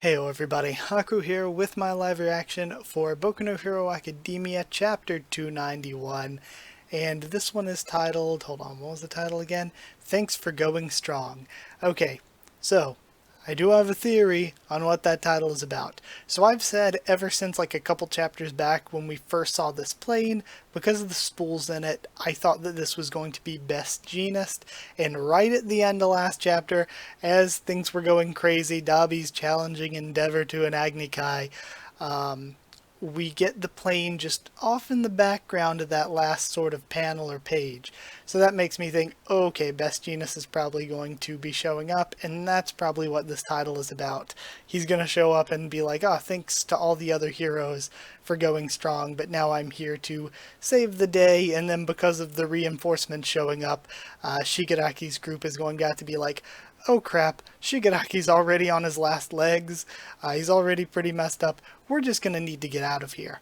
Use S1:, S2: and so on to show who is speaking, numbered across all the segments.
S1: Heyo everybody, Haku here with my live reaction for Boku no Hero Academia Chapter 291, and this one is titled, hold on, what was the title again? Thanks for Going Strong. Okay, so, I do have a theory on what that title is about. So I've said ever since like a couple chapters back when we first saw this plane, because of the spools in it, I thought that this was going to be Best Jeanist, and right at the end of last chapter, as things were going crazy, Dabi's challenging Endeavor to an Agni Kai, we get the plane just off in the background of that last sort of panel or page. So that makes me think, okay, Best Jeanist is probably going to be showing up, and that's probably what this title is about. He's going to show up and be like, oh, thanks to all the other heroes for going strong, but now I'm here to save the day, and then because of the reinforcements showing up, Shigaraki's group is going to have to be like, oh crap, Shigaraki's already on his last legs, he's already pretty messed up, we're just gonna need to get out of here.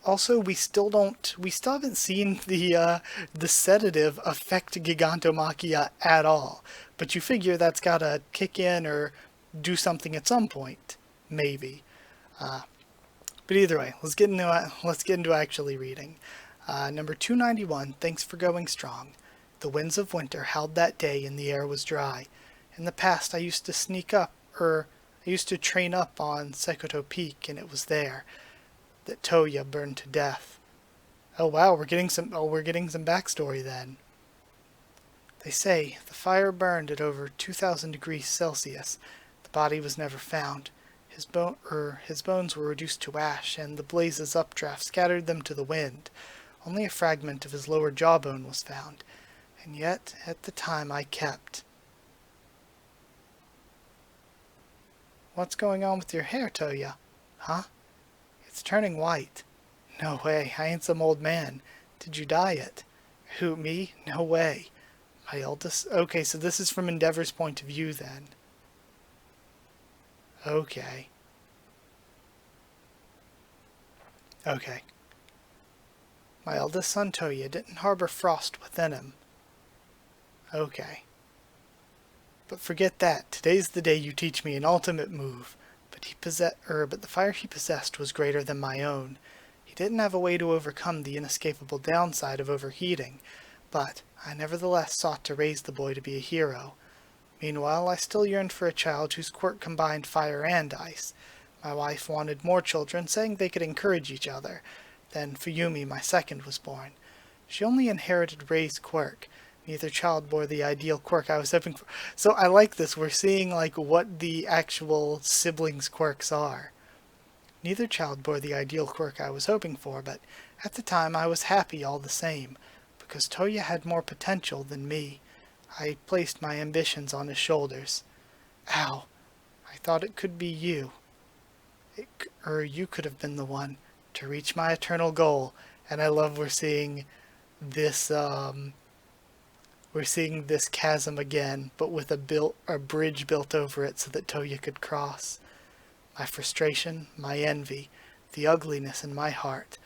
S1: Also, we still haven't seen the sedative affect Gigantomachia at all, but you figure that's gotta kick in or do something at some point, maybe. But either way, let's get into actually reading. Number 291, Thanks for Going Strong. The winds of winter howled that day and the air was dry. In the past, I used to train up on Sekoto Peak, and it was there that Toya burned to death. Oh wow, we're getting some backstory then. They say the fire burned at over 2,000 degrees Celsius. The body was never found. His bones were reduced to ash, and the blaze's updraft scattered them to the wind. Only a fragment of his lower jawbone was found, and yet at the time I kept. What's going on with your hair, Toya? Huh? It's turning white. No way, I ain't some old man. Did you dye it? Who, me? No way. My eldest? Okay, so this is from Endeavor's point of view then. Okay. Okay. My eldest son, Toya, didn't harbor frost within him. Okay. But forget that. Today's the day you teach me an ultimate move. But the fire he possessed was greater than my own. He didn't have a way to overcome the inescapable downside of overheating, but I nevertheless sought to raise the boy to be a hero. Meanwhile, I still yearned for a child whose quirk combined fire and ice. My wife wanted more children, saying they could encourage each other. Then Fuyumi, my second, was born. She only inherited Rei's quirk. Neither child bore the ideal quirk I was hoping for. So I like this. We're seeing like what the actual siblings' quirks are. Neither child bore the ideal quirk I was hoping for, but at the time I was happy all the same, because Toya had more potential than me. I placed my ambitions on his shoulders. Ow. I thought it could be you. You could have been the one to reach my eternal goal. And I love we're seeing this chasm again, but with a bridge built over it so that Toya could cross. My frustration, my envy, the ugliness in my heart.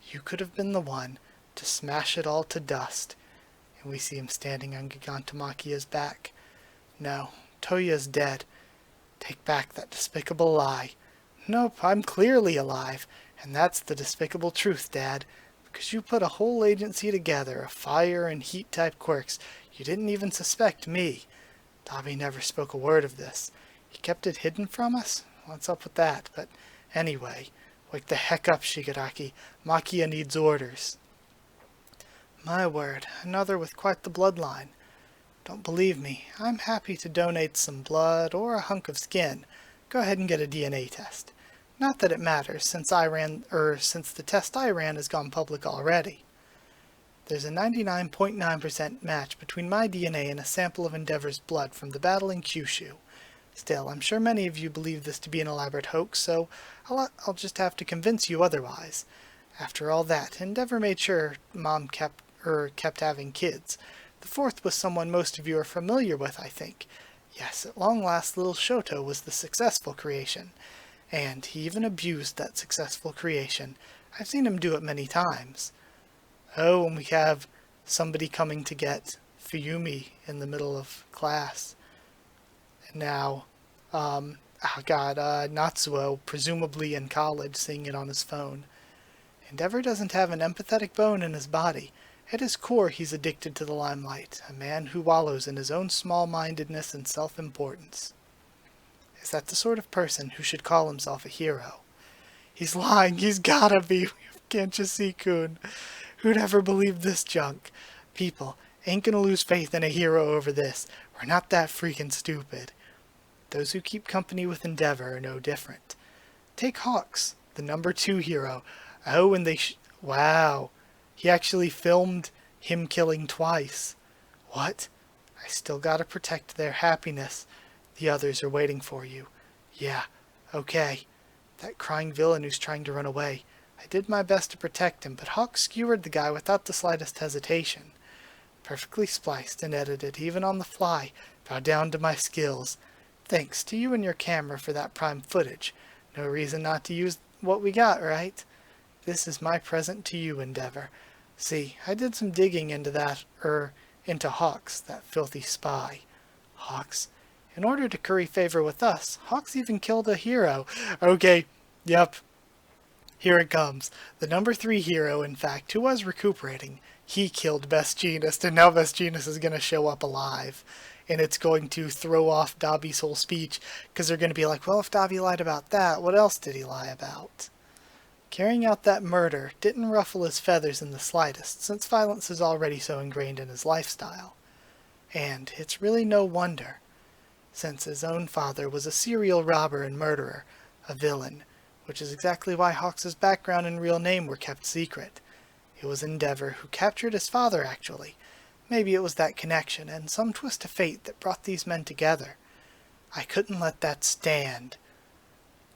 S1: You could have been the one to smash it all to dust. And we see him standing on Gigantomachia's back. No, Toya's dead. Take back that despicable lie. Nope, I'm clearly alive, and that's the despicable truth, Dad. Because you put a whole agency together of fire and heat type quirks, you didn't even suspect me. Dabi never spoke a word of this. He kept it hidden from us? What's up with that? But anyway, wake the heck up, Shigaraki. Machia needs orders. My word, another with quite the bloodline. Don't believe me? I'm happy to donate some blood or a hunk of skin. Go ahead and get a DNA test. Not that it matters, since the test I ran has gone public already. There's a 99.9% match between my DNA and a sample of Endeavor's blood from the battle in Kyushu. Still, I'm sure many of you believe this to be an elaborate hoax, so I'll just have to convince you otherwise. After all that, Endeavor made sure Mom kept having kids. The fourth was someone most of you are familiar with, I think. Yes, at long last, little Shoto was the successful creation. And he even abused that successful creation. I've seen him do it many times. Oh, and we have somebody coming to get Fuyumi in the middle of class. And now, oh god, Natsuo, presumably in college, seeing it on his phone. Endeavor doesn't have an empathetic bone in his body. At his core, he's addicted to the limelight, a man who wallows in his own small-mindedness and self-importance. Is that the sort of person who should call himself a hero? He's lying, he's gotta be, can't you see, Kun? Who'd ever believe this junk? People ain't gonna lose faith in a hero over this. We're not that freaking stupid. Those who keep company with Endeavor are no different. Take Hawks, the number 2 hero. Oh, and wow. He actually filmed him killing twice. What? I still gotta protect their happiness. The others are waiting for you. Yeah, okay. That crying villain who's trying to run away. I did my best to protect him, but Hawk skewered the guy without the slightest hesitation. Perfectly spliced and edited, even on the fly. Bow down to my skills. Thanks to you and your camera for that prime footage. No reason not to use what we got, right? This is my present to you, Endeavor. See, I did some digging into into Hawks, that filthy spy. Hawks? In order to curry favor with us, Hawks even killed a hero. Okay, yep. Here it comes. The number 3 hero, in fact, who was recuperating. He killed Best Jeanist, and now Best Jeanist is going to show up alive. And it's going to throw off Dabi's whole speech, because they're going to be like, well, if Dabi lied about that, what else did he lie about? Carrying out that murder didn't ruffle his feathers in the slightest, since violence is already so ingrained in his lifestyle. And it's really no wonder, since his own father was a serial robber and murderer, a villain, which is exactly why Hawks' background and real name were kept secret. It was Endeavor who captured his father, actually. Maybe it was that connection and some twist of fate that brought these men together. I couldn't let that stand.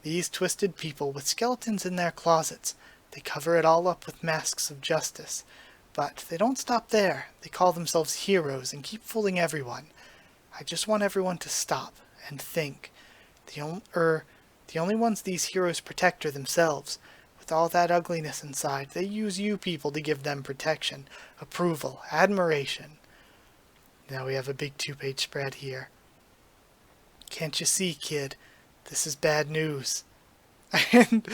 S1: These twisted people with skeletons in their closets, they cover it all up with masks of justice. But they don't stop there. They call themselves heroes and keep fooling everyone. I just want everyone to stop and think. The only ones these heroes protect are themselves. With all that ugliness inside, they use you people to give them protection, approval, admiration. Now we have a big 2-page spread here. Can't you see, kid? This is bad news. And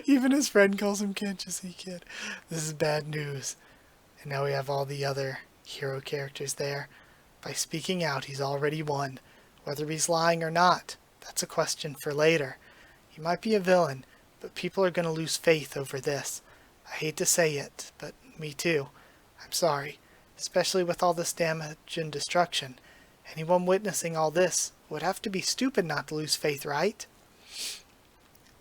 S1: even his friend calls him, can't you see, kid? This is bad news. And now we have all the other hero characters there. By speaking out, he's already won. Whether he's lying or not, that's a question for later. He might be a villain, but people are going to lose faith over this. I hate to say it, but me too. I'm sorry, especially with all this damage and destruction. Anyone witnessing all this would have to be stupid not to lose faith, right?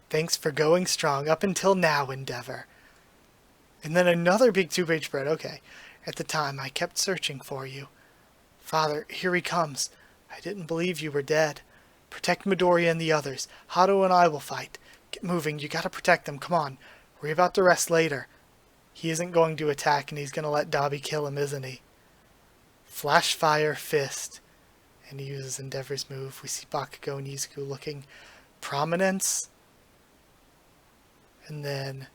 S1: Thanks for going strong up until now, Endeavor. And then another big 2-page spread. Okay. At the time, I kept searching for you. Father, here he comes. I didn't believe you were dead. Protect Midoriya and the others. Hato and I will fight. Get moving. You gotta protect them. Come on. Worry about the rest later. He isn't going to attack, and he's gonna let Dabi kill him, isn't he? Flash Fire Fist. And he uses Endeavor's move. We see Bakugo and Izuku looking prominence. And then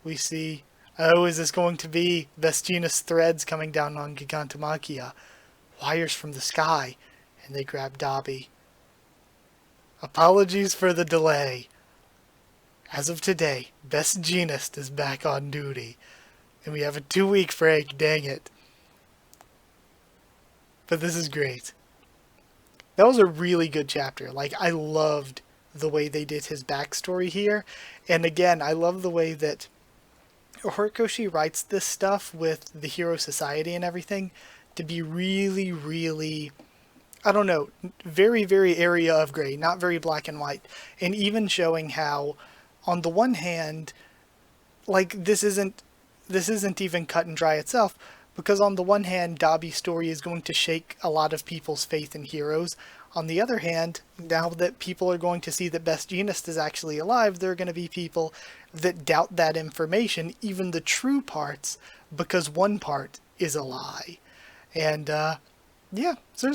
S1: we see, oh, is this going to be Best Jeanist threads coming down on Gigantomachia? Wires from the sky. And they grab Dabi. Apologies for the delay. As of today, Best Jeanist is back on duty. And we have a 2-week break, dang it. But this is great. That was a really good chapter. Like, I loved the way they did his backstory here. And again, I love the way that Horikoshi writes this stuff with the Hero Society and everything to be really, really, I don't know, very, very area of gray, not very black and white. And even showing how, on the one hand, like, this isn't even cut and dry itself, because on the one hand, Dabi's story is going to shake a lot of people's faith in heroes. On the other hand, now that people are going to see that Best Jeanist is actually alive, there are going to be people that doubt that information, even the true parts, because one part is a lie. And, yeah, so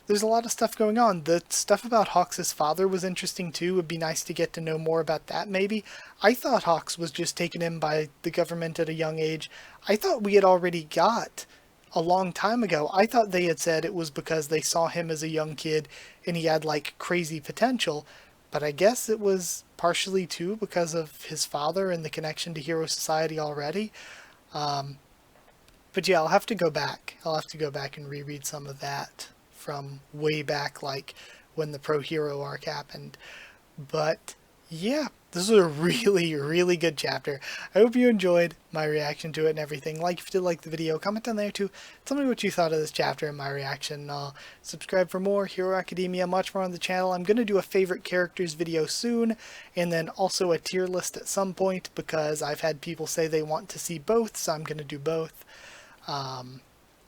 S1: there's a lot of stuff going on. The stuff about Hawks' father was interesting too. It would be nice to get to know more about that maybe. I thought Hawks was just taken in by the government at a young age. I thought we had already got a long time ago. I thought they had said it was because they saw him as a young kid and he had like crazy potential, but I guess it was partially too because of his father and the connection to Hero Society already. But yeah, I'll have to go back. I'll have to go back and reread some of that from way back, like when the Pro Hero arc happened. But yeah, this was a really, really good chapter. I hope you enjoyed my reaction to it and everything. Like if you did like the video, comment down there too. Tell me what you thought of this chapter and my reaction. Subscribe for more Hero Academia, much more on the channel. I'm going to do a favorite characters video soon, and then also a tier list at some point, because I've had people say they want to see both, so I'm going to do both.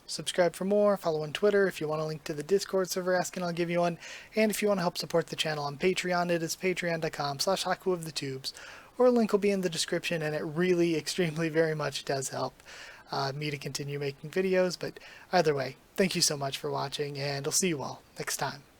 S1: Subscribe for more, follow on Twitter. If you want a link to the Discord server, asking, I'll give you one. And if you want to help support the channel on Patreon, it is patreon.com/HakuOfTheTubes, or a link will be in the description, and it really, extremely, very much does help me to continue making videos. But either way, thank you so much for watching, and I'll see you all next time.